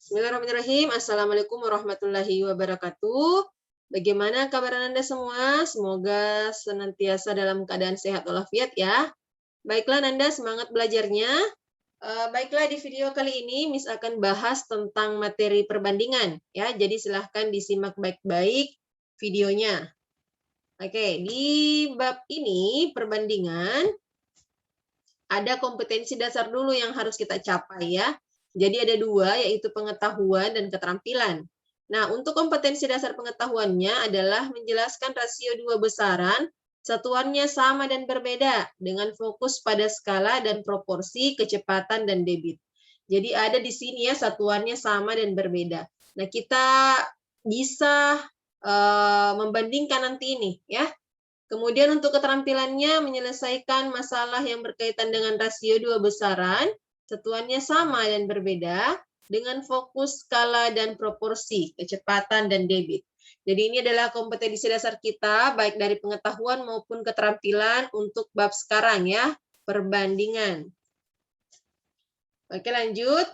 Bismillahirrahmanirrahim. Assalamualaikum warahmatullahi wabarakatuh. Bagaimana kabar Anda semua? Semoga senantiasa dalam keadaan sehat walafiat ya. Baiklah Nanda, semangat belajarnya. Baiklah, di video kali ini Miss akan bahas tentang materi perbandingan ya. Jadi silahkan disimak baik-baik videonya. Oke, di bab ini perbandingan ada kompetensi dasar dulu yang harus kita capai ya. Jadi ada dua, yaitu pengetahuan dan keterampilan. Nah, untuk kompetensi dasar pengetahuannya adalah menjelaskan rasio dua besaran, satuannya sama dan berbeda, dengan fokus pada skala dan proporsi kecepatan dan debit. Jadi ada di sini ya, satuannya sama dan berbeda. Nah, kita bisa membandingkan nanti ini ya. Kemudian untuk keterampilannya menyelesaikan masalah yang berkaitan dengan rasio dua besaran, satuannya sama dan berbeda, dengan fokus skala dan proporsi, kecepatan dan debit. Jadi ini adalah kompetensi dasar kita, baik dari pengetahuan maupun keterampilan untuk bab sekarang ya, perbandingan. Oke lanjut.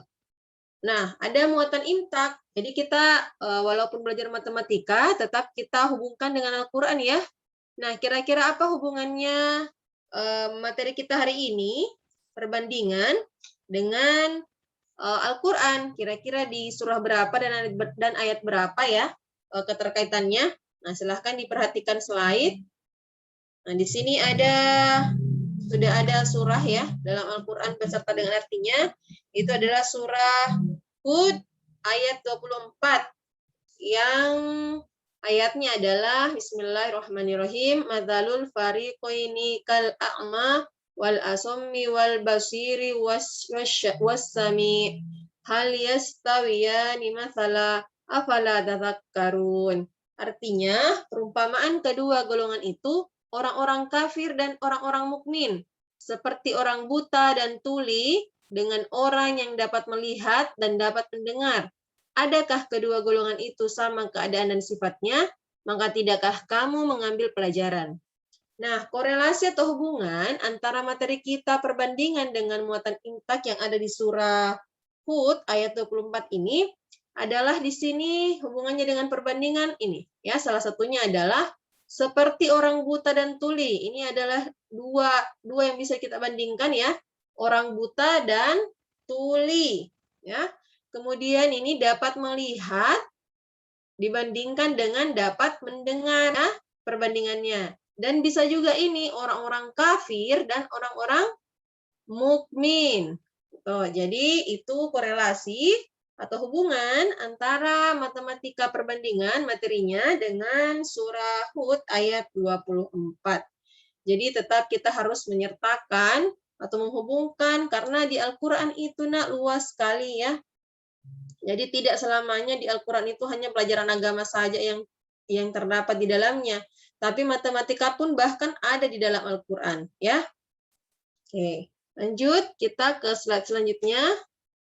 Nah, ada muatan imtak. Jadi kita walaupun belajar matematika, tetap kita hubungkan dengan Al-Quran ya. Nah, kira-kira apa hubungannya materi kita hari ini, perbandingan, dengan Al-Quran? Kira-kira di surah berapa dan ayat berapa ya keterkaitannya? Nah, silahkan diperhatikan slide. Nah, di sini sudah ada surah ya dalam Al-Quran beserta dengan artinya. Itu adalah surah Hud ayat 24 yang ayatnya adalah Bismillahirrahmanirrahim. Madzalul fariqaini kal a'ma wal asommi wal basiri wassami hal yastawiyani mathala afala tadzakkarun. Artinya, perumpamaan kedua golongan itu orang-orang kafir dan orang-orang mukmin, seperti orang buta dan tuli dengan orang yang dapat melihat dan dapat mendengar. Adakah kedua golongan itu sama keadaan dan sifatnya? Maka tidakkah kamu mengambil pelajaran? Nah, korelasi atau hubungan antara materi kita perbandingan dengan muatan imtak yang ada di surah Hud ayat 24 ini adalah di sini hubungannya dengan perbandingan ini. Ya, salah satunya adalah seperti orang buta dan tuli. Ini adalah dua yang bisa kita bandingkan ya. Orang buta dan tuli, ya. Kemudian ini dapat melihat dibandingkan dengan dapat mendengar ya, perbandingannya. Dan bisa juga ini orang-orang kafir dan orang-orang mukmin. Jadi itu korelasi atau hubungan antara matematika perbandingan materinya dengan surah Hud ayat 24. Jadi tetap kita harus menyertakan atau menghubungkan karena di Al-Quran itu luas sekali ya. Jadi tidak selamanya di Al-Quran itu hanya pelajaran agama saja yang terdapat di dalamnya, tapi matematika pun bahkan ada di dalam Al-Quran, ya. Oke, lanjut kita ke slide selanjutnya.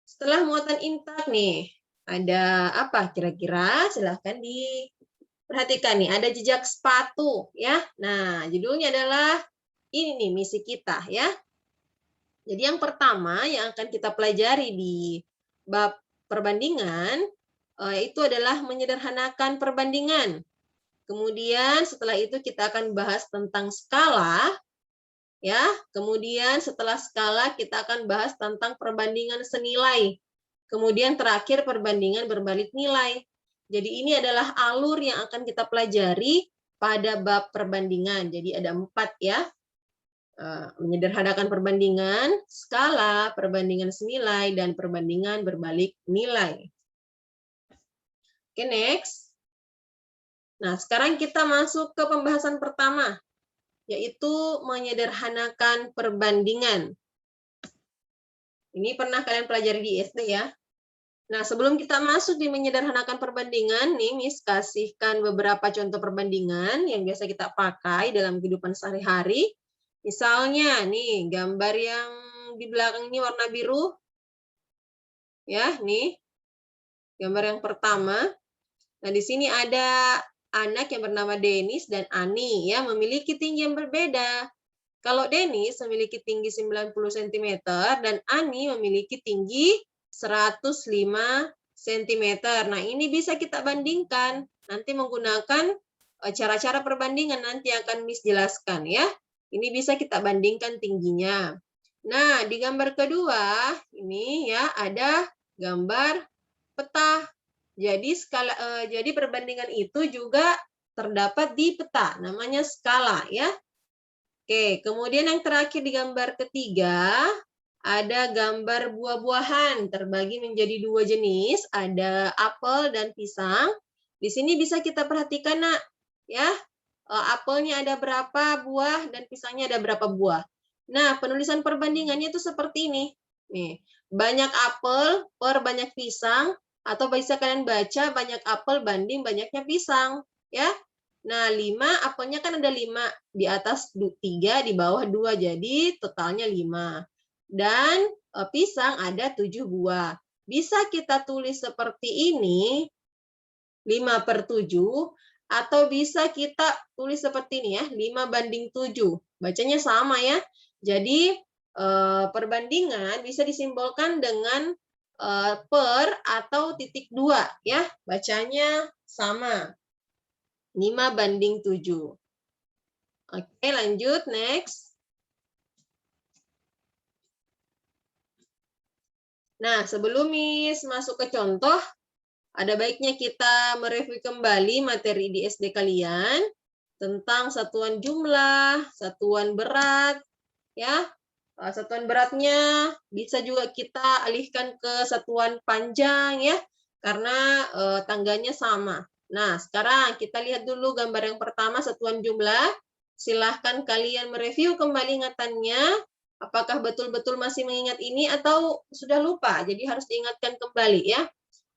Setelah muatan imtak nih, ada apa kira-kira? Silahkan diperhatikan nih, ada jejak sepatu, ya. Nah, judulnya adalah ini nih misi kita, ya. Jadi yang pertama yang akan kita pelajari di bab perbandingan itu adalah menyederhanakan perbandingan. Kemudian setelah itu kita akan bahas tentang skala, ya. Kemudian setelah skala kita akan bahas tentang perbandingan senilai. Kemudian terakhir perbandingan berbalik nilai. Jadi ini adalah alur yang akan kita pelajari pada bab perbandingan. Jadi ada 4 ya. Menyederhanakan perbandingan, skala, perbandingan senilai, dan perbandingan berbalik nilai. Oke, next. Nah, sekarang kita masuk ke pembahasan pertama, yaitu menyederhanakan perbandingan. Ini pernah kalian pelajari di SD ya. Nah, sebelum kita masuk di menyederhanakan perbandingan, nih Miss kasihkan beberapa contoh perbandingan yang biasa kita pakai dalam kehidupan sehari-hari. Misalnya nih, gambar yang di belakang ini warna biru. Ya, nih. Gambar yang pertama. Nah, di sini ada anak yang bernama Denis dan Ani ya, memiliki tinggi yang berbeda. Kalau Denis memiliki tinggi 90 cm dan Ani memiliki tinggi 105 sentimeter. Nah, ini bisa kita bandingkan. Nanti menggunakan cara-cara perbandingan nanti akan Miss jelaskan ya. Ini bisa kita bandingkan tingginya. Nah, di gambar kedua ini ya ada gambar peta. Jadi perbandingan itu juga terdapat di peta, namanya skala ya. Oke, kemudian yang terakhir di gambar ketiga ada gambar buah-buahan terbagi menjadi dua jenis, ada apel dan pisang. Di sini bisa kita perhatikan nak, ya, apelnya ada berapa buah dan pisangnya ada berapa buah. Nah, penulisan perbandingannya itu seperti ini. Nih, banyak apel per banyak pisang, atau bisa kalian baca banyak apel banding banyaknya pisang, ya. Nah, 5, apelnya kan ada 5, di atas 3, di bawah 2, jadi totalnya 5. Dan pisang ada 7 buah. Bisa kita tulis seperti ini, 5/7, atau bisa kita tulis seperti ini ya, 5/7. Bacanya sama ya. Jadi perbandingan bisa disimbolkan dengan per atau titik 2 ya. Bacanya sama. 5/7. Oke, lanjut next. Nah, sebelum Miss masuk ke contoh, ada baiknya kita mereview kembali materi di SD kalian tentang satuan jumlah, satuan berat, ya. Satuan beratnya bisa juga kita alihkan ke satuan panjang ya, karena tangganya sama. Nah, sekarang kita lihat dulu gambar yang pertama, satuan jumlah. Silahkan kalian mereview kembali ingatannya. Apakah betul-betul masih mengingat ini atau sudah lupa? Jadi harus diingatkan kembali ya.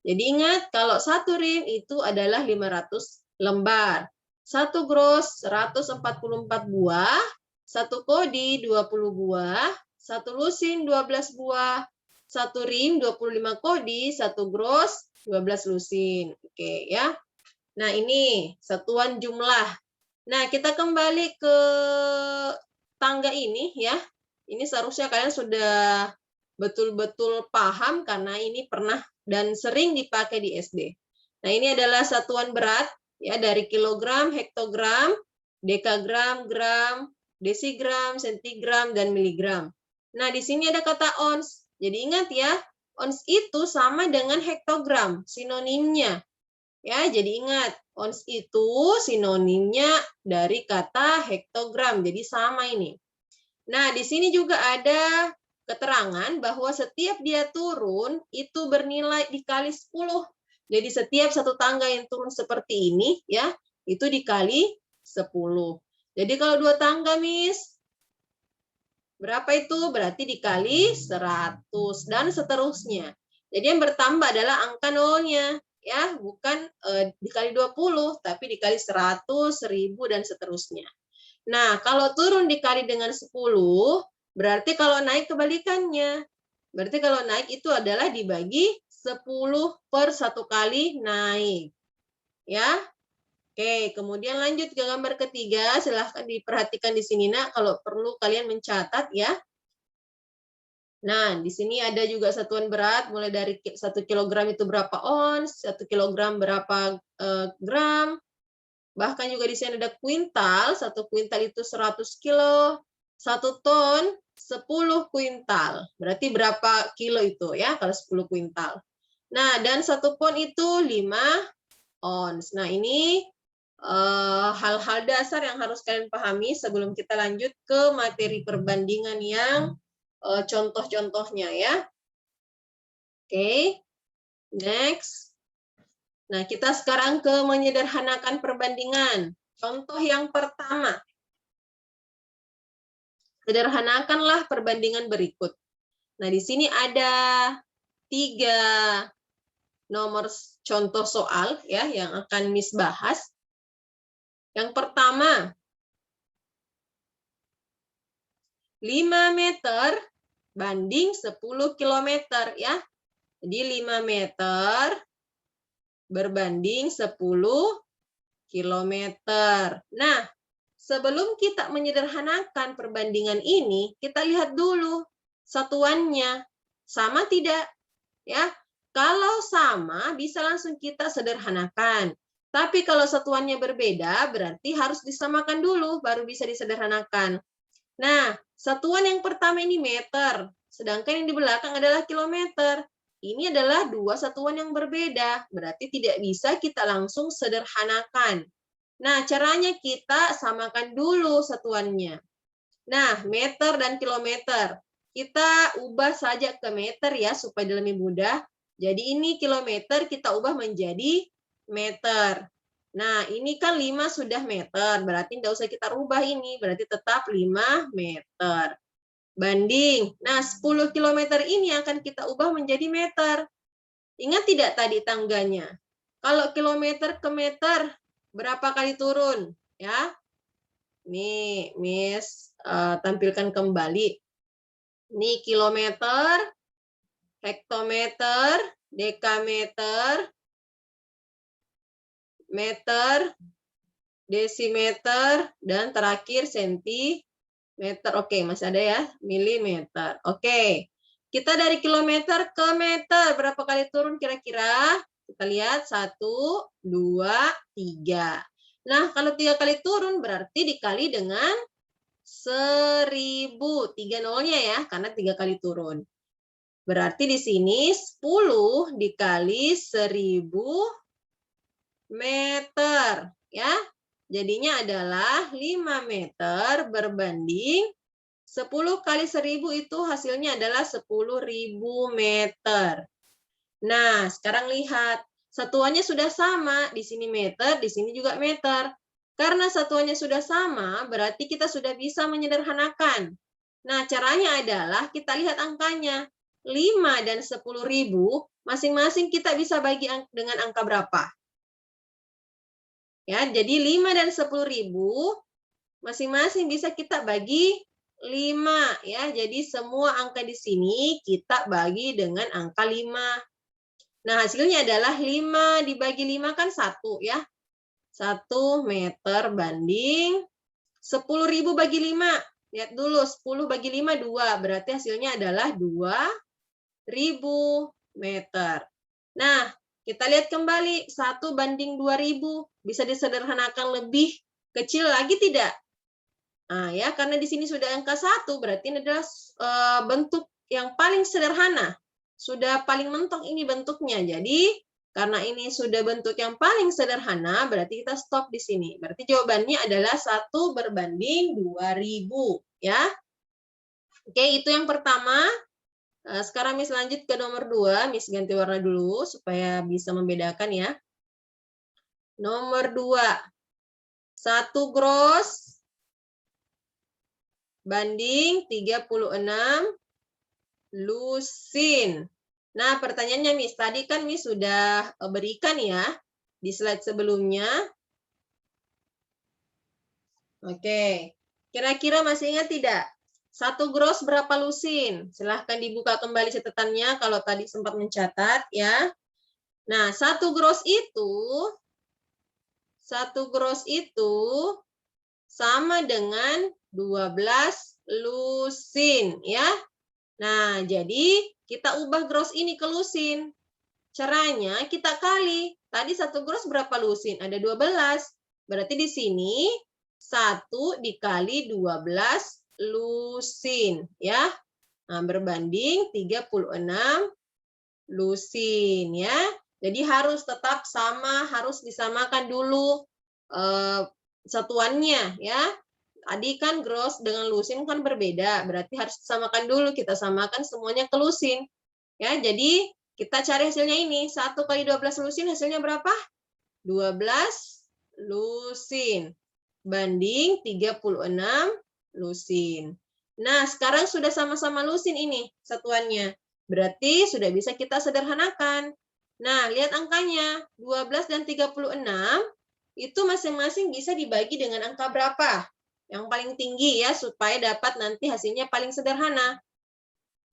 Jadi ingat, kalau satu rim itu adalah 500 lembar. Satu gros 144 buah, satu kodi 20 buah, satu lusin 12 buah, satu rim 25 kodi, satu gros 12 lusin. Oke ya. Nah, ini satuan jumlah. Nah, kita kembali ke tangga ini ya. Ini seharusnya kalian sudah betul-betul paham karena ini pernah dan sering dipakai di SD. Nah, ini adalah satuan berat ya, dari kilogram, hektogram, dekagram, gram, desigram, sentigram, dan miligram. Nah, di sini ada kata ons. Jadi ingat ya, ons itu sama dengan hektogram, sinonimnya. Ya, jadi ingat, ons itu sinonimnya dari kata hektogram. Jadi sama ini. Nah, di sini juga ada keterangan bahwa setiap dia turun itu bernilai dikali 10. Jadi setiap satu tangga yang turun seperti ini ya, itu dikali 10. Jadi kalau 2 tangga, Miss, berapa itu? Berarti dikali 100 dan seterusnya. Jadi yang bertambah adalah angka nolnya ya, bukan dikali 20 tapi dikali 100, 1000 dan seterusnya. Nah, kalau turun dikali dengan 10, berarti kalau naik kebalikannya. Berarti kalau naik itu adalah dibagi 10 per 1 kali naik. Ya. Oke, kemudian lanjut ke gambar ketiga. Silahkan diperhatikan di sini, Nak. Kalau perlu kalian mencatat ya. Nah, di sini ada juga satuan berat, mulai dari 1 kilogram itu berapa ons, 1 kilogram berapa gram. Bahkan juga di sini ada kuintal, 1 kuintal itu 100 kilo, 1 ton 10 kuintal. Berarti berapa kilo itu ya kalau 10 kuintal. Nah, dan 1 pon itu 5 ons. Nah, ini hal-hal dasar yang harus kalian pahami sebelum kita lanjut ke materi perbandingan yang contoh-contohnya ya. Oke, next. Nah, kita sekarang ke menyederhanakan perbandingan. Contoh yang pertama. Sederhanakanlah perbandingan berikut. Nah, di sini ada 3 nomor contoh soal ya yang akan Miss bahas. Yang pertama, 5 meter banding 10 kilometer ya. Jadi 5 meter berbanding 10 kilometer. Nah, sebelum kita menyederhanakan perbandingan ini, kita lihat dulu satuannya sama tidak ya. Kalau sama, bisa langsung kita sederhanakan. Tapi kalau satuannya berbeda, berarti harus disamakan dulu, baru bisa disederhanakan. Nah, satuan yang pertama ini meter, sedangkan yang di belakang adalah kilometer. Ini adalah dua satuan yang berbeda, berarti tidak bisa kita langsung sederhanakan. Nah, caranya kita samakan dulu satuannya. Nah, meter dan kilometer. Kita ubah saja ke meter ya, supaya lebih mudah. Jadi ini kilometer kita ubah menjadi meter. Nah, ini kan 5 sudah meter, berarti tidak usah kita rubah ini, berarti tetap 5 meter. Banding. Nah, 10 kilometer ini akan kita ubah menjadi meter. Ingat tidak tadi tangganya? Kalau kilometer ke meter, berapa kali turun? Ya, nih, Miss tampilkan kembali. Ini kilometer, hektometer, dekameter, meter, desimeter, dan terakhir sentimeter. Oke, masih ada ya, milimeter. Oke, kita dari kilometer ke meter, berapa kali turun kira-kira? Kita lihat, 1, 2, 3. Nah, kalau 3 kali turun, berarti dikali dengan 1000. 3 nolnya ya, karena 3 kali turun. Berarti di sini 10 dikali 1000 meter. Ya, jadinya adalah 5 meter berbanding 10 kali 1000 itu hasilnya adalah 10.000 meter. Nah, sekarang lihat. Satuannya sudah sama. Di sini meter, di sini juga meter. Karena satuannya sudah sama, berarti kita sudah bisa menyederhanakan. Nah, caranya adalah kita lihat angkanya. 5 dan 10.000, masing-masing kita bisa bagi dengan angka berapa? Ya, jadi 5 dan 10.000 masing-masing bisa kita bagi 5 ya. Jadi semua angka di sini kita bagi dengan angka 5. Nah, hasilnya adalah 5 dibagi 5 kan 1 ya. 1 meter banding 10.000 bagi 5. Lihat dulu, 10 bagi 5, 2. Berarti hasilnya adalah 2.000 meter. Nah, kita lihat kembali, 1 banding 2.000. Bisa disederhanakan lebih kecil lagi tidak? Nah, ya, karena di sini sudah angka 1, berarti ini adalah bentuk yang paling sederhana. Sudah paling mentok ini bentuknya. Jadi, karena ini sudah bentuk yang paling sederhana, berarti kita stop di sini. Berarti jawabannya adalah 1 berbanding 2.000. Ya. Oke, itu yang pertama. Sekarang Miss lanjut ke nomor 2. Miss ganti warna dulu supaya bisa membedakan ya. Nomor 2. 1 gross banding 36 lusin. Nah, pertanyaannya Miss, tadi kan Miss sudah berikan ya di slide sebelumnya. Oke, kira-kira masih ingat tidak? 1 gross berapa lusin? Silahkan dibuka kembali catatannya kalau tadi sempat mencatat ya. Nah, 1 gross itu sama dengan 12 lusin ya. Nah, jadi kita ubah gross ini ke lusin. Caranya kita kali. Tadi 1 gross berapa lusin? Ada 12. Berarti di sini 1 dikali 12 lusin. Ya. Nah, berbanding 36 lusin. Ya. Jadi harus tetap sama, harus disamakan dulu satuannya. Ya. Tadi kan gross dengan lusin kan berbeda, berarti harus disamakan dulu. Kita samakan semuanya ke lusin. Ya, jadi kita cari hasilnya ini. 1 kali 12 lusin hasilnya berapa? 12 lusin. Banding 36 lusin. Nah, sekarang sudah sama-sama lusin ini satuannya. Berarti sudah bisa kita sederhanakan. Nah, lihat angkanya. 12 dan 36 itu masing-masing bisa dibagi dengan angka berapa? Yang paling tinggi ya, supaya dapat nanti hasilnya paling sederhana.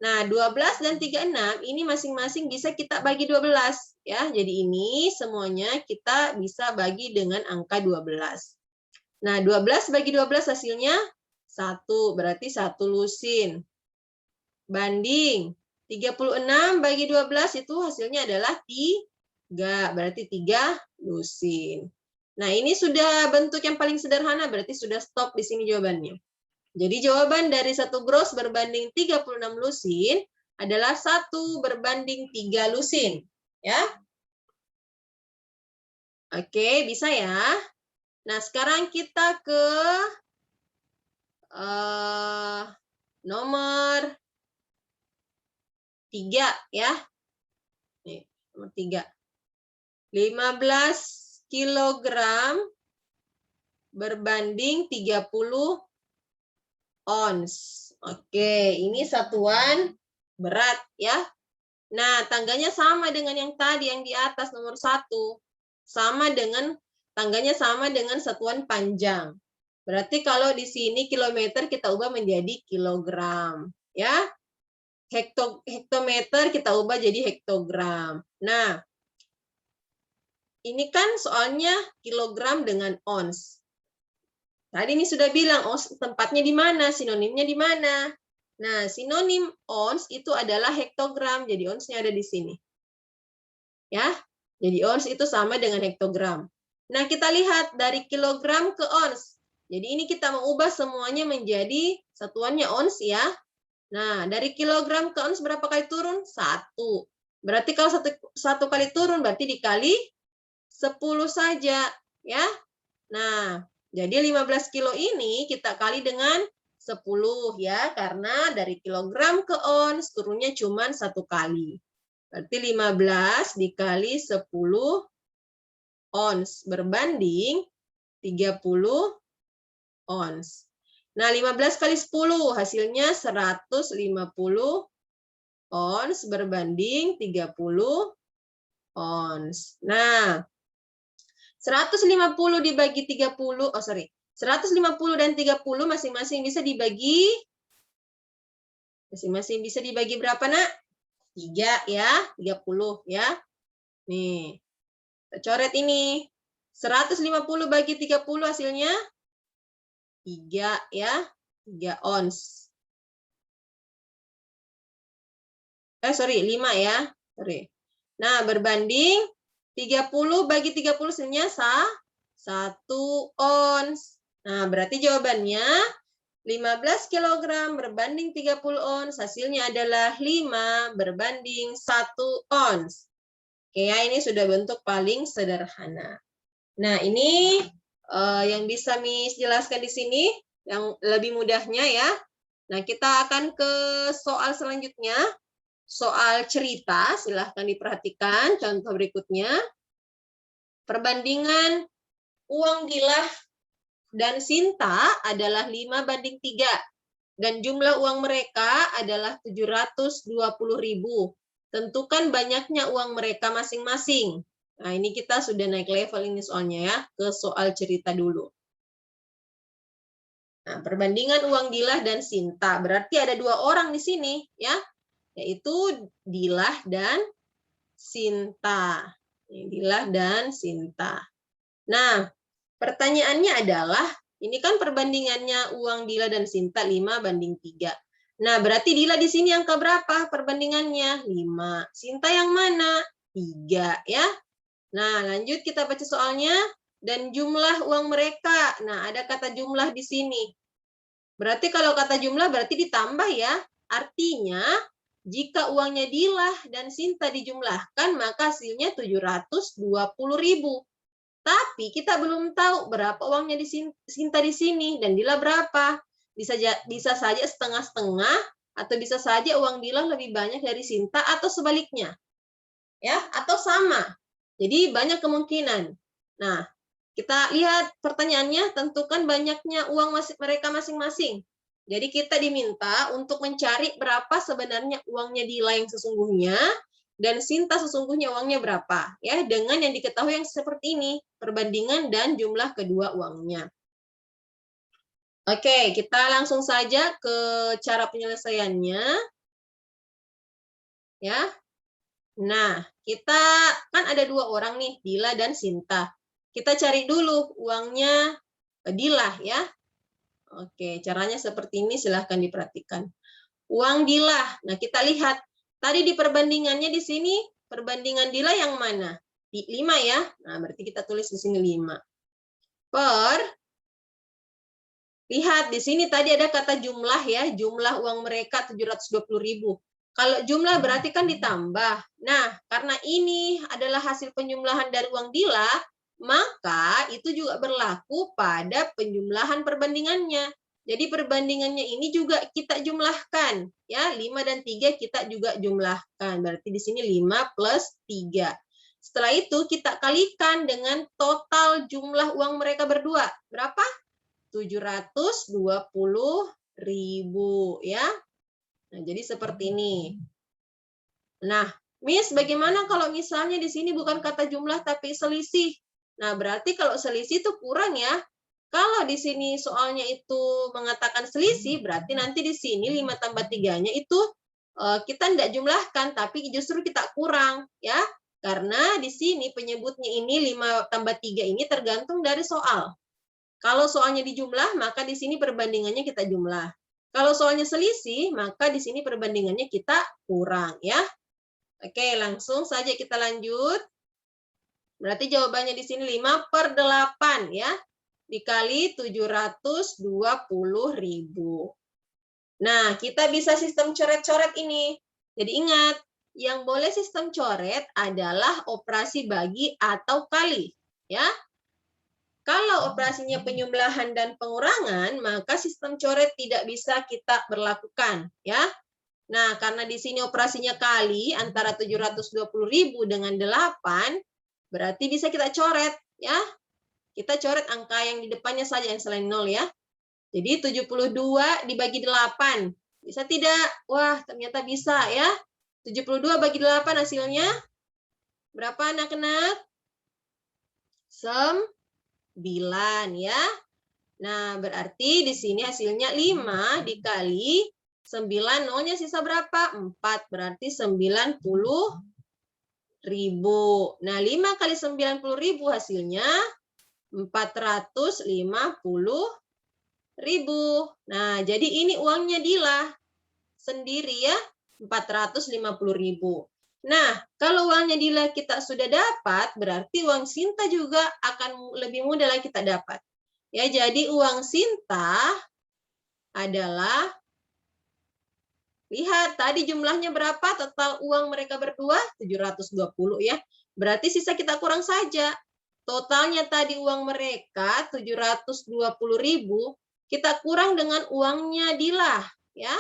Nah, 12 dan 36 ini masing-masing bisa kita bagi 12 ya. Jadi ini semuanya kita bisa bagi dengan angka 12. Nah, 12 bagi 12 hasilnya 1, berarti 1 lusin. Banding 36 bagi 12 itu hasilnya adalah 3. Berarti 3 lusin. Nah, ini sudah bentuk yang paling sederhana, berarti sudah stop di sini jawabannya. Jadi jawaban dari 1 gross berbanding 36 lusin adalah 1 berbanding 3 lusin. Ya. Oke, bisa ya. Nah, sekarang kita ke nomor 3 ya. Nih, nomor 3. 15 kilogram berbanding 30 ons. Oke, ini satuan berat ya. Nah, tangganya sama dengan yang tadi yang di atas nomor 1. Tangganya sama dengan satuan panjang. Berarti kalau di sini kilometer kita ubah menjadi kilogram ya. Hektometer kita ubah jadi hektogram. Nah, ini kan soalnya kilogram dengan ons. Tadi ini sudah bilang ons tempatnya di mana, sinonimnya di mana. Nah, sinonim ons itu adalah hektogram, jadi onsnya ada di sini. Ya, jadi ons itu sama dengan hektogram. Nah, kita lihat dari kilogram ke ons. Jadi ini kita mengubah semuanya menjadi satuannya ons ya. Nah, dari kilogram ke ons berapa kali turun? 1. Berarti kalau satu kali turun berarti dikali 10 saja ya. Nah, jadi 15 kilo ini kita kali dengan 10 ya, karena dari kilogram ke ons turunnya cuma 1 kali. Berarti 15 dikali 10 ons berbanding 30 ons. Nah, 15 kali 10 hasilnya 150 ons berbanding 30 ons. Nah, 150 dibagi 30, 150 dan 30 masing-masing bisa dibagi berapa, Nak? 3 ya, 30 ya. Nih, kita coret ini. 150 bagi 30 hasilnya 3 ya, 3 ons. 5 ya. Nah, berbanding 30 bagi 30 hasilnya 1 ons. Nah, berarti jawabannya 15 kg berbanding 30 ons, hasilnya adalah 5 berbanding 1 ons. Oke ya, ini sudah bentuk paling sederhana. Nah, ini yang bisa Miss jelaskan di sini, yang lebih mudahnya ya. Nah, kita akan ke soal selanjutnya. Soal cerita, silahkan diperhatikan contoh berikutnya. Perbandingan uang Dilah dan Sinta adalah 5:3. Dan jumlah uang mereka adalah 720.000. Tentukan banyaknya uang mereka masing-masing. Nah, ini kita sudah naik level ini soalnya ya, ke soal cerita dulu. Nah, perbandingan uang Dilah dan Sinta. Berarti ada 2 orang di sini ya, yaitu Dilah dan Sinta. Dilah dan Sinta. Nah, pertanyaannya adalah, ini kan perbandingannya uang Dilah dan Sinta 5:3. Nah, berarti Dilah di sini angka berapa perbandingannya? 5. Sinta yang mana? 3 ya. Nah, lanjut kita baca soalnya. Dan jumlah uang mereka. Nah, ada kata jumlah di sini. Berarti kalau kata jumlah berarti ditambah ya. Artinya, jika uangnya Dilah dan Sinta dijumlahkan, maka hasilnya 720.000. Tapi kita belum tahu berapa uangnya di Sinta di sini dan Dilah berapa. Bisa saja setengah-setengah atau bisa saja uang Dilah lebih banyak dari Sinta atau sebaliknya. Ya, atau sama. Jadi banyak kemungkinan. Nah, kita lihat pertanyaannya, tentukan banyaknya uang mereka masing-masing. Jadi kita diminta untuk mencari berapa sebenarnya uangnya Dilah yang sesungguhnya dan Sinta sesungguhnya uangnya berapa, ya, dengan yang diketahui yang seperti ini, perbandingan dan jumlah kedua uangnya. Oke, kita langsung saja ke cara penyelesaiannya. Ya. Nah, kita kan ada 2 orang nih, Dilah dan Sinta. Kita cari dulu uangnya Dilah ya. Oke, caranya seperti ini, silahkan diperhatikan. Uang Dilah. Nah, kita lihat Tadi di perbandingannya di sini, perbandingan Dila yang mana? Di 5 ya. Nah, berarti kita tulis di sini 5. Lihat di sini tadi ada kata jumlah ya, jumlah uang mereka 720.000. Kalau jumlah berarti kan ditambah. Nah, karena ini adalah hasil penjumlahan dari uang Dila, maka itu juga berlaku pada penjumlahan perbandingannya. Jadi perbandingannya ini juga kita jumlahkan. Ya, 5 dan 3 kita juga jumlahkan. Berarti di sini 5 plus 3. Setelah itu kita kalikan dengan total jumlah uang mereka berdua. Berapa? 720.000 ya. Nah, jadi seperti ini. Nah, Miss, bagaimana kalau misalnya di sini bukan kata jumlah tapi selisih? Nah, berarti kalau selisih itu kurang ya. Kalau di sini soalnya itu mengatakan selisih, berarti nanti di sini 5 tambah 3-nya itu kita tidak jumlahkan, tapi justru kita kurang ya. Karena di sini penyebutnya ini 5 tambah 3 ini tergantung dari soal. Kalau soalnya dijumlah, maka di sini perbandingannya kita jumlah. Kalau soalnya selisih, maka di sini perbandingannya kita kurang ya. Oke, langsung saja kita lanjut. Berarti jawabannya di sini 5/8 ya. Dikali 720.000. Nah, kita bisa sistem coret-coret ini. Jadi ingat, yang boleh sistem coret adalah operasi bagi atau kali. Ya, kalau operasinya penjumlahan dan pengurangan, maka sistem coret tidak bisa kita berlakukan, ya. Nah, karena di sini operasinya kali antara 720.000 dengan 8, berarti bisa kita coret, ya. Kita coret angka yang di depannya saja yang selain 0 ya. Jadi 72 dibagi 8. Bisa tidak? Wah, ternyata bisa ya. 72 bagi 8 hasilnya berapa anak-anak? 9 ya. Nah, berarti di sini hasilnya 5 dikali 9, nolnya sisa berapa? 4, berarti 90.000. Nah, 5 kali 90.000 hasilnya 450.000. Nah, jadi ini uangnya Dila sendiri ya, 450.000. Nah, kalau uangnya Dila kita sudah dapat, berarti uang Sinta juga akan lebih mudah lagi kita dapat. Ya, jadi uang Sinta adalah, lihat tadi jumlahnya berapa total uang mereka berdua? 720 ya. Berarti sisa kita kurang saja. Totalnya tadi uang mereka 720.000, kita kurang dengan uangnya Dila ya.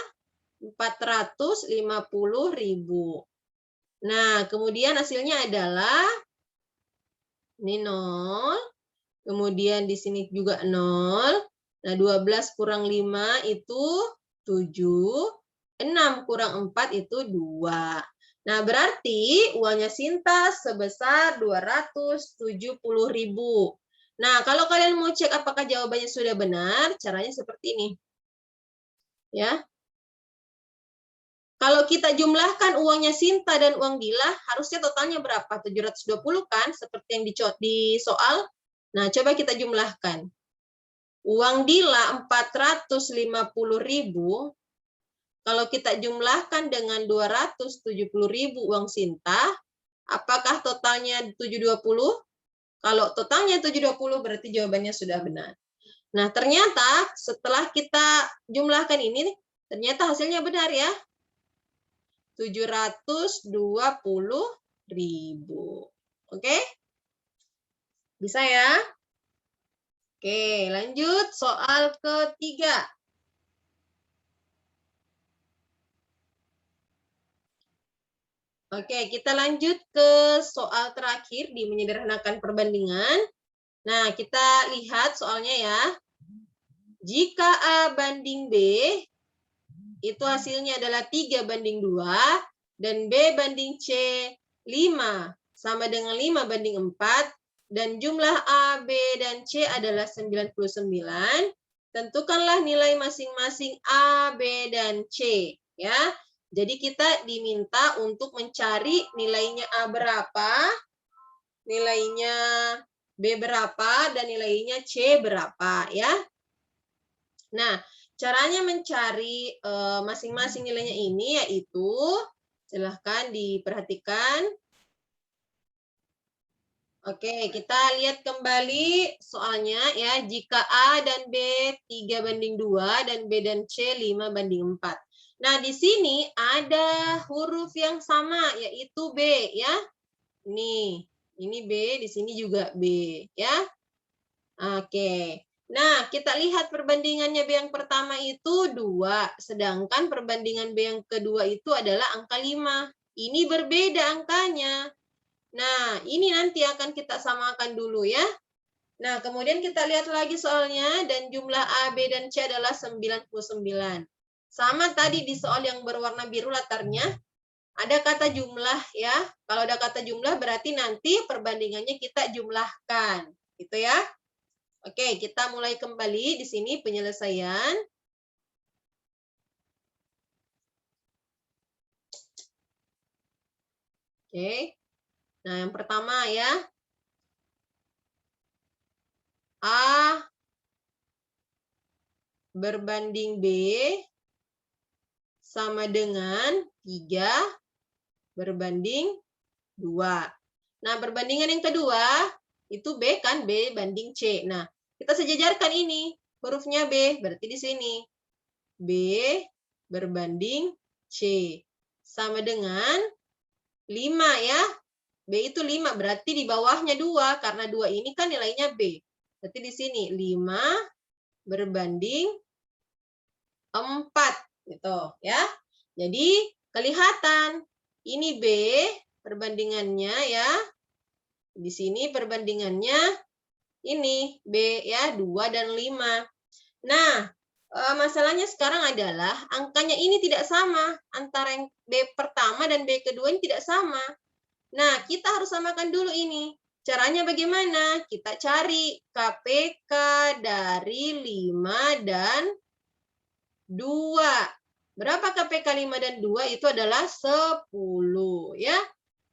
450.000. Nah, kemudian hasilnya adalah ini 0. Kemudian di sini juga 0. Nah, 12 kurang 5 itu 7. 6 kurang 4 itu 2. Nah, berarti uangnya Sinta sebesar 270.000. Nah, kalau kalian mau cek apakah jawabannya sudah benar, caranya seperti ini. Ya. Kalau kita jumlahkan uangnya Sinta dan uang Dila, harusnya totalnya berapa? 720 kan? Seperti yang di soal. Nah, coba kita jumlahkan. Uang Dila 450.000. Kalau kita jumlahkan dengan 270.000 uang Sinta, apakah totalnya 720? Kalau totalnya 720, berarti jawabannya sudah benar. Nah, ternyata setelah kita jumlahkan ini, ternyata hasilnya benar ya. 720.000. Oke? Bisa ya? Oke, lanjut soal ketiga. Oke, kita lanjut ke soal terakhir di menyederhanakan perbandingan. Nah, kita lihat soalnya ya. Jika A banding B, itu hasilnya adalah 3/2, dan B banding C 5 sama dengan 5/4, dan jumlah A, B, dan C adalah 99, tentukanlah nilai masing-masing A, B, dan C. Ya, jadi kita diminta untuk mencari nilainya A berapa, nilainya B berapa, dan nilainya C berapa. Ya. Nah, caranya mencari masing-masing nilainya ini yaitu Silahkan diperhatikan. Oke, kita lihat kembali soalnya ya. Jika A dan B 3:2 dan B dan C 5:4. Nah, di sini ada huruf yang sama, yaitu B ya. Ini B, di sini juga B ya. Oke. Nah, kita lihat perbandingannya B yang pertama itu 2, sedangkan perbandingan B yang kedua itu adalah angka 5. Ini berbeda angkanya. Nah, ini nanti akan kita samakan dulu ya. Nah, kemudian kita lihat lagi soalnya, dan jumlah A, B, dan C adalah 99. Sama tadi di soal yang berwarna biru latarnya, ada kata jumlah ya. Kalau ada kata jumlah berarti nanti perbandingannya kita jumlahkan. Gitu ya. Oke, kita mulai kembali di sini penyelesaian. Oke. Nah, yang pertama ya. A berbanding B sama dengan 3 berbanding 2. Nah, perbandingan yang kedua, itu B kan, B banding C. Nah, kita sejajarkan ini. Hurufnya B, berarti di sini. B berbanding C. Sama dengan 5 ya. B itu 5, berarti di bawahnya 2. Karena 2 ini kan nilainya B. Berarti di sini 5 berbanding 4. Gitu ya. Jadi, kelihatan. Ini B perbandingannya ya. Di sini perbandingannya ini B ya, 2 dan 5. Nah, masalahnya sekarang adalah angkanya ini tidak sama. Antara yang B pertama dan B kedua ini tidak sama. Nah, kita harus samakan dulu ini. Caranya bagaimana? Kita cari KPK dari 5 dan 2. Berapa KPK 5 dan 2? Itu adalah 10 ya.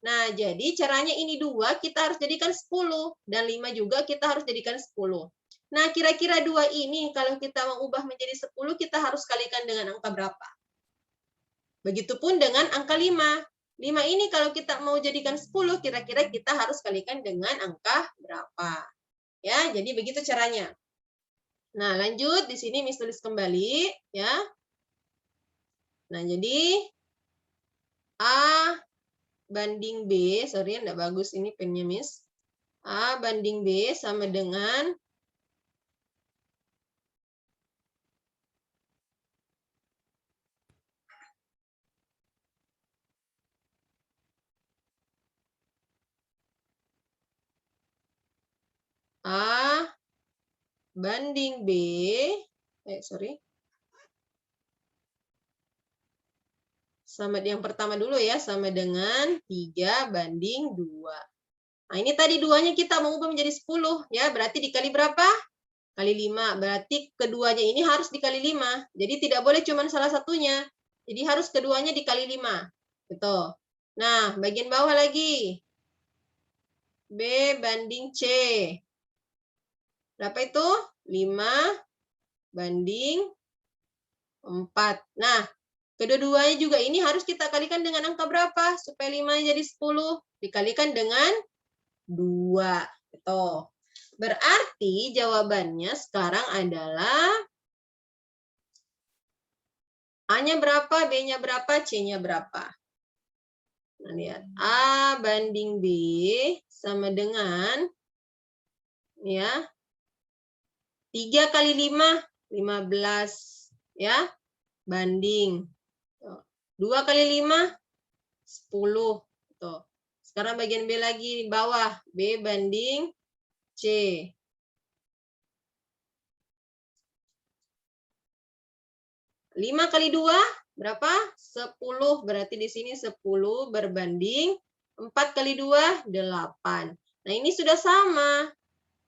Nah, jadi caranya ini 2 kita harus jadikan 10 dan 5 juga kita harus jadikan 10. Nah, kira-kira 2 ini kalau kita mau ubah menjadi 10 kita harus kalikan dengan angka berapa? Begitupun dengan angka 5. 5 ini kalau kita mau jadikan 10 kira-kira kita harus kalikan dengan angka berapa? Ya, jadi begitu caranya. Nah, lanjut di sini Miss tulis kembali ya. Nah, jadi A banding B, sorry enggak bagus ini pennya Miss. A banding B sama dengan A banding B, sorry. Sama yang pertama dulu ya, sama dengan 3 banding 2. Nah, ini tadi 2-nya kita mau ubah menjadi 10 ya, berarti dikali berapa? Kali 5. Berarti keduanya ini harus dikali 5. Jadi tidak boleh cuma salah satunya. Jadi harus keduanya dikali 5. Gitu. Nah, bagian bawah lagi. B banding C. Berapa itu? 5 banding 4. Nah, kedua-duanya juga ini harus kita kalikan dengan angka berapa? Supaya 5 jadi 10. Dikalikan dengan 2. Gitu. Berarti jawabannya sekarang adalah A-nya berapa, B-nya berapa, C-nya berapa. Nah, lihat. A banding B sama dengan ya 3 kali 5, 15 ya, banding 2 kali 5, 10. Tuh. Sekarang bagian B lagi di bawah, B banding C. 5 kali 2 berapa? 10. Berarti di sini 10 berbanding 4 kali 2, 8. Nah, ini sudah sama.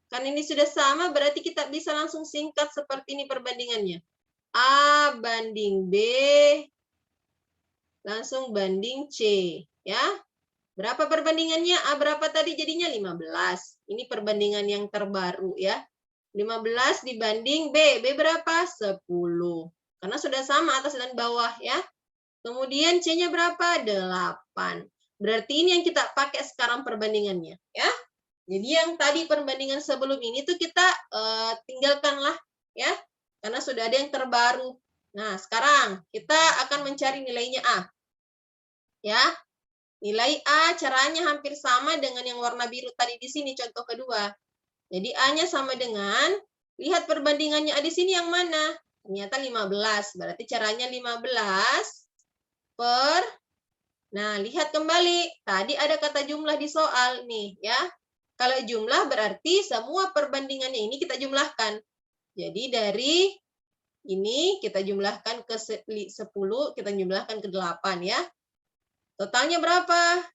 Karena ini sudah sama, berarti kita bisa langsung singkat seperti ini perbandingannya. A banding B, langsung banding C. Ya. Berapa perbandingannya? A berapa tadi jadinya? 15. Ini perbandingan yang terbaru ya. 15 dibanding B. B berapa? 10. Karena sudah sama atas dan bawah ya. Kemudian C-nya berapa? 8. Berarti ini yang kita pakai sekarang perbandingannya, ya. Jadi yang tadi perbandingan sebelum ini tuh kita tinggalkanlah, ya. Karena sudah ada yang terbaru. Nah, sekarang kita akan mencari nilainya A. Ya. Nilai A caranya hampir sama dengan yang warna biru tadi di sini, contoh kedua. Jadi A-nya sama dengan, lihat perbandingannya A di sini yang mana? Ternyata 15. Berarti caranya 15 per, nah lihat kembali. Tadi ada kata jumlah di soal nih ya. Kalau jumlah berarti semua perbandingannya ini kita jumlahkan. Jadi dari ini kita jumlahkan ke 10, kita jumlahkan ke 8 ya. Totalnya berapa?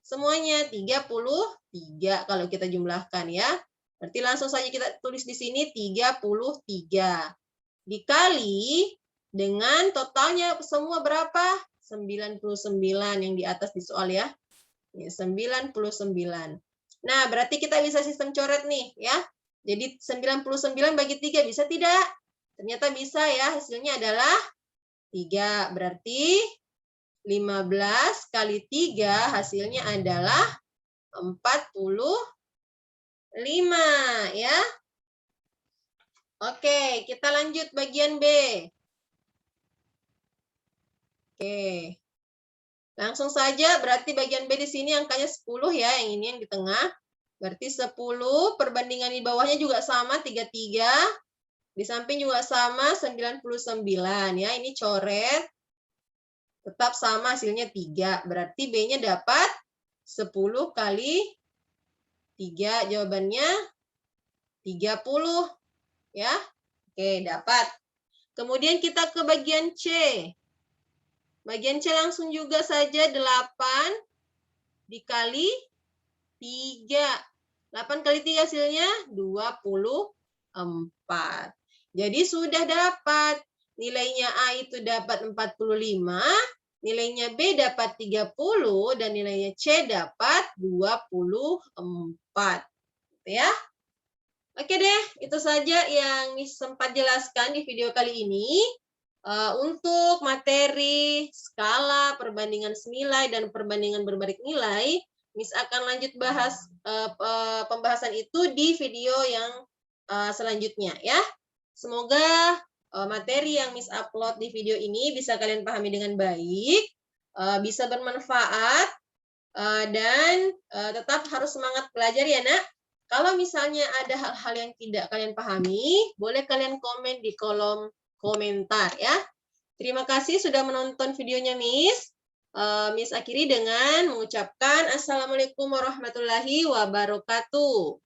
Semuanya 33 kalau kita jumlahkan ya. Berarti langsung saja kita tulis di sini 33. Dikali dengan totalnya semua berapa? 99 yang di atas di soal ya. 99. Nah, berarti kita bisa sistem coret nih ya. Jadi 99 bagi 3 bisa tidak? Ternyata bisa ya. Hasilnya adalah 3. Berarti 15 kali 3 hasilnya adalah 45 ya. Oke, kita lanjut bagian B. Oke. Langsung saja berarti bagian B di sini angkanya 10 ya, yang ini yang di tengah. Berarti 10 perbandingan di bawahnya juga sama 33. Di samping juga sama 99 ya. Ini coret. Tetap sama hasilnya 3. Berarti B-nya dapat 10 kali 3. Jawabannya 30. Ya. Oke, dapat. Kemudian kita ke bagian C. Bagian C langsung juga saja 8 dikali 3. 8 kali 3 hasilnya 24. Jadi sudah dapat. Nilainya A itu dapat 45, nilainya B dapat 30, dan nilainya C dapat 24. Ya. Oke deh, itu saja yang sempat jelaskan di video kali ini. Untuk materi skala, perbandingan senilai, dan perbandingan berbalik nilai, Miss akan lanjut bahas pembahasan itu di video yang selanjutnya ya. Semoga materi yang Miss upload di video ini bisa kalian pahami dengan baik, bisa bermanfaat, dan tetap harus semangat belajar ya nak. Kalau misalnya ada hal-hal yang tidak kalian pahami, boleh kalian komen di kolom komentar ya. Terima kasih sudah menonton videonya Miss. Miss akhiri dengan mengucapkan Assalamualaikum warahmatullahi wabarakatuh.